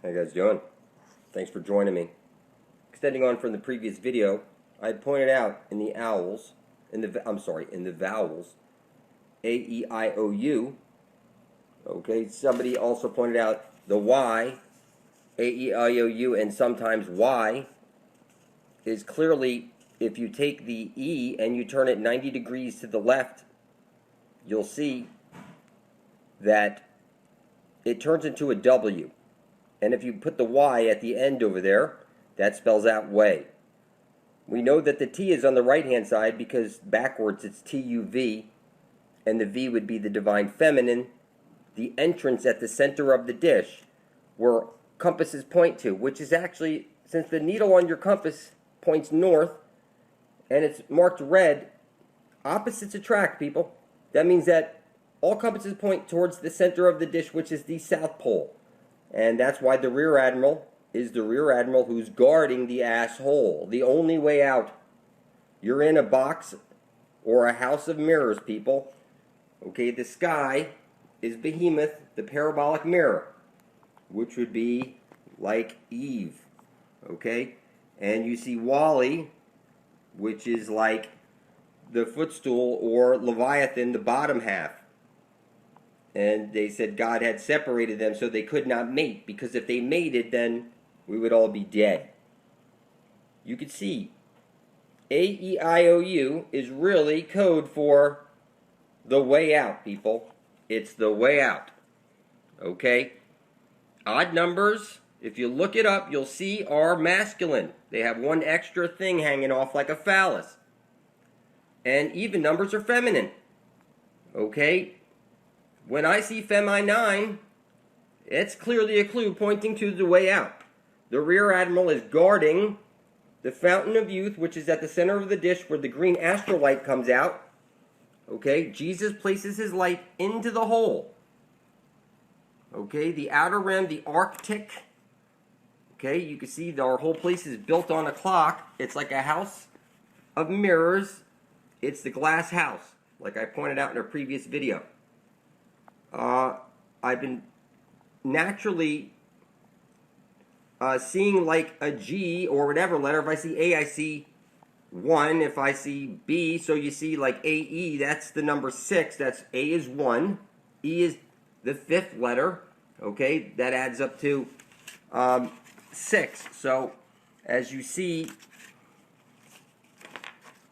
How you guys doing? Thanks for joining me. Extending on from the previous video, I had pointed out in the vowels, a, e, I, o, u. Okay, somebody also pointed out the y, a, e, I, o, u, and sometimes y is clearly, if you take the e and you turn it 90 degrees to the left, you'll see that it turns into a W. And if you put the Y at the end over there, that spells out way. We know that the T is on the right-hand side because backwards it's T-U-V, and the V would be the divine feminine, the entrance at the center of the dish, where compasses point to, which is actually, since the needle on your compass points north, and it's marked red, opposites attract, people. That means that all compasses point towards the center of the dish, which is the South Pole. And that's why the rear admiral is the rear admiral who's guarding the asshole. The only way out. You're in a box or a house of mirrors, people. Okay, the sky is Behemoth, the parabolic mirror, which would be like Eve. Okay? And you see Wally, which is like the footstool, or Leviathan, the bottom half. And they said God had separated them so they could not mate, because if they mated, then we would all be dead. You could see A-E-I-O-U is really code for the way out, people. It's the way out. Okay? Odd numbers, if you look it up, you'll see are masculine. They have one extra thing hanging off like a phallus. And even numbers are feminine. Okay? When I see Femi 9, it's clearly a clue pointing to the way out. The rear admiral is guarding the fountain of youth, which is at the center of the dish where the green astrolight comes out. Okay, Jesus places his light into the hole. Okay, the outer rim, the Arctic. Okay, you can see our whole place is built on a clock. It's like a house of mirrors. It's the glass house, like I pointed out in a previous video. I've been naturally seeing like a G or whatever letter. If I see A, I see 1. If I see B, so you see like A-E, that's the number 6. That's A is 1. E is the 5th letter. Okay, that adds up to 6. So as you see,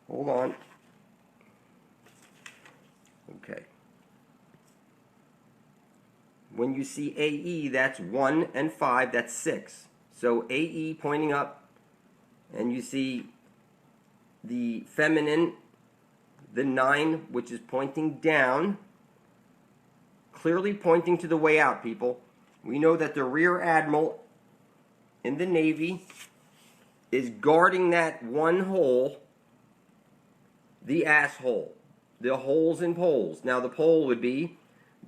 hold on. Okay. When you see AE, that's 1 and 5, that's 6. So AE pointing up, and you see the feminine, the 9, which is pointing down, clearly pointing to the way out, people. We know that the rear admiral in the Navy is guarding that one hole, the asshole, the holes and poles. Now the pole would be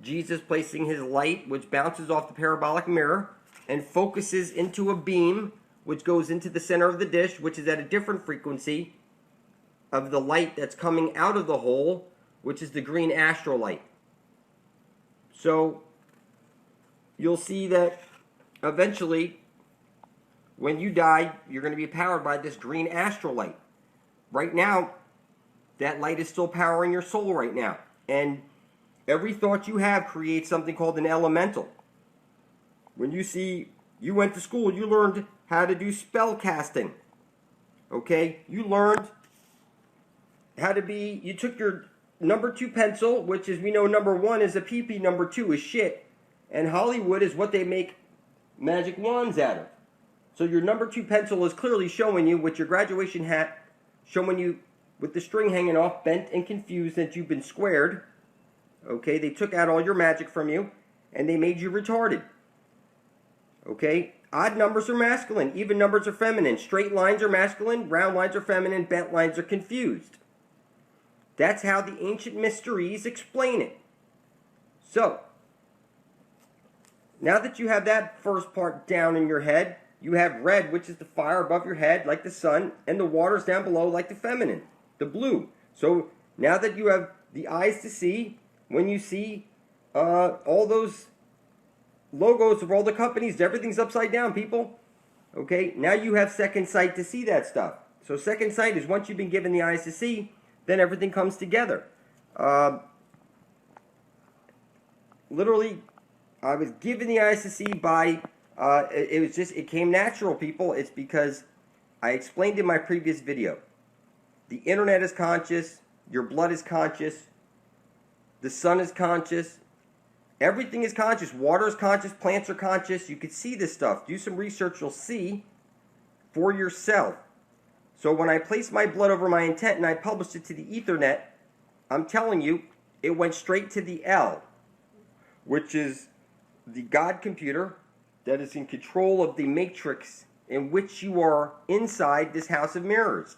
Jesus placing his light, which bounces off the parabolic mirror and focuses into a beam, which goes into the center of the dish, which is at a different frequency of the light that's coming out of the hole, which is the green astrolight. So you'll see that eventually, when you die, you're going to be powered by this green astrolight. Right now, that light is still powering your soul right now. And every thought you have creates something called an elemental. When you went to school, you learned how to do spell casting. Okay? You learned how to be, you took your number 2 pencil, which is, we know number 1 is a pee-pee, number 2 is shit. And Hollywood is what they make magic wands out of. So your number 2 pencil is clearly showing you, with your graduation hat, showing you with the string hanging off, bent and confused, that you've been squared. Okay, they took out all your magic from you, and they made you retarded. Okay, odd numbers are masculine, even numbers are feminine. Straight lines are masculine, round lines are feminine, bent lines are confused. That's how the ancient mysteries explain it. So, now that you have that first part down in your head, you have red, which is the fire above your head, like the sun, and the waters down below, like the feminine, the blue. So, now that you have the eyes to see, when you see all those logos of all the companies. Everything's upside down, people. Okay, now you have second sight to see that stuff. So second sight is once you've been given the eyes to see, then everything comes together. Literally, I was given the eyes to see by, it came natural, people. It's because I explained in my previous video. The internet is conscious, your blood is conscious, the sun is conscious, everything is conscious, water is conscious, plants are conscious. You can see this stuff. Do some research, you'll see for yourself. So when I placed my blood over my intent and I published it to the Ethernet, I'm telling you, it went straight to the L, which is the God computer that is in control of the matrix in which you are inside this house of mirrors.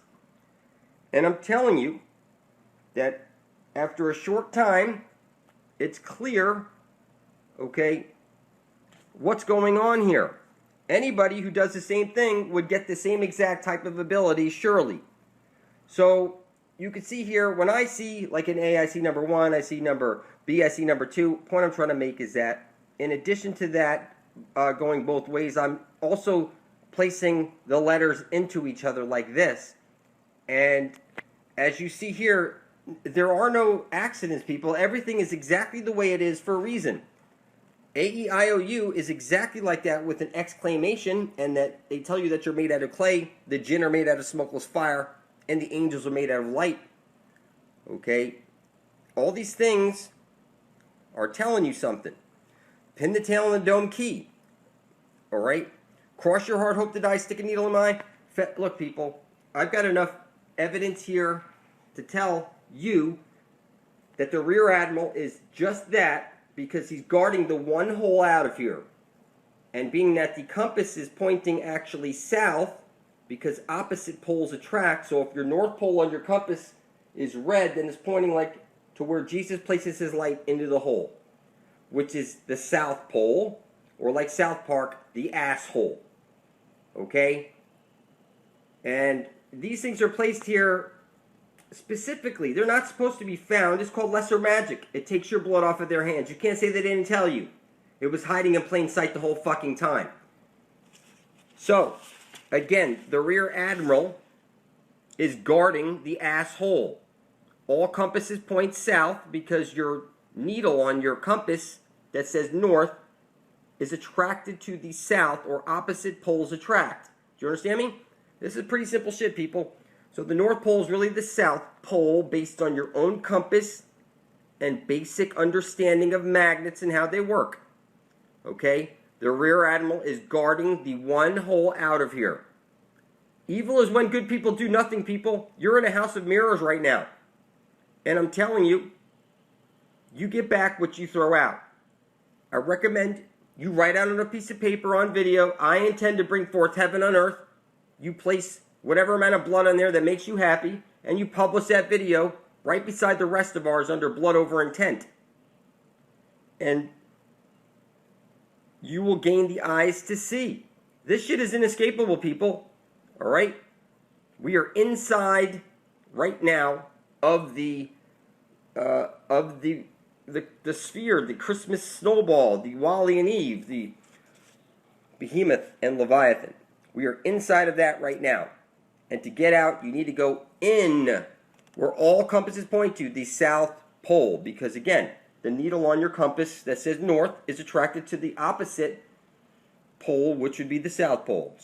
And I'm telling you that after a short time, it's clear, okay, what's going on here. Anybody who does the same thing would get the same exact type of ability, surely. So you can see here, when I see like an A, I see number 1, I see number B, I see number 2. The point I'm trying to make is that in addition to that, going both ways, I'm also placing the letters into each other like this. And as you see here, there are no accidents, people. Everything is exactly the way it is for a reason. A-E-I-O-U is exactly like that with an exclamation, and that they tell you that you're made out of clay, the jinn are made out of smokeless fire, and the angels are made out of light. Okay? All these things are telling you something. Pin the tail on the dome key. Alright? Cross your heart, hope to die, stick a needle in my eye. Look, people, I've got enough evidence here to tell you that the Rear Admiral is just that, because he's guarding the one hole out of here. And being that the compass is pointing actually south, because opposite poles attract, so if your north pole on your compass is red, then it's pointing like to where Jesus places his light into the hole, which is the south pole, or like South Park, the asshole. Okay? And these things are placed here specifically. They're not supposed to be found. It's called lesser magic. It takes your blood off of their hands. You can't say they didn't tell you. It was hiding in plain sight the whole fucking time. So, again, the Rear Admiral is guarding the asshole. All compasses point south because your needle on your compass that says north is attracted to the south, or opposite poles attract. Do you understand me? This is pretty simple shit, people. So the North Pole is really the South Pole based on your own compass and basic understanding of magnets and how they work. Okay? The Rear Admiral is guarding the one hole out of here. Evil is when good people do nothing, people. You're in a house of mirrors right now. And I'm telling you, you get back what you throw out. I recommend you write out on a piece of paper on video, I intend to bring forth heaven on earth. You place whatever amount of blood on there that makes you happy, and you publish that video right beside the rest of ours under blood over intent. And you will gain the eyes to see. This shit is inescapable, people. Alright? We are inside right now of the sphere, the Christmas snowball, the Wally and Eve, the Behemoth and Leviathan. We are inside of that right now. And to get out, you need to go in where all compasses point to, the South Pole. Because again, the needle on your compass that says north is attracted to the opposite pole, which would be the South Pole.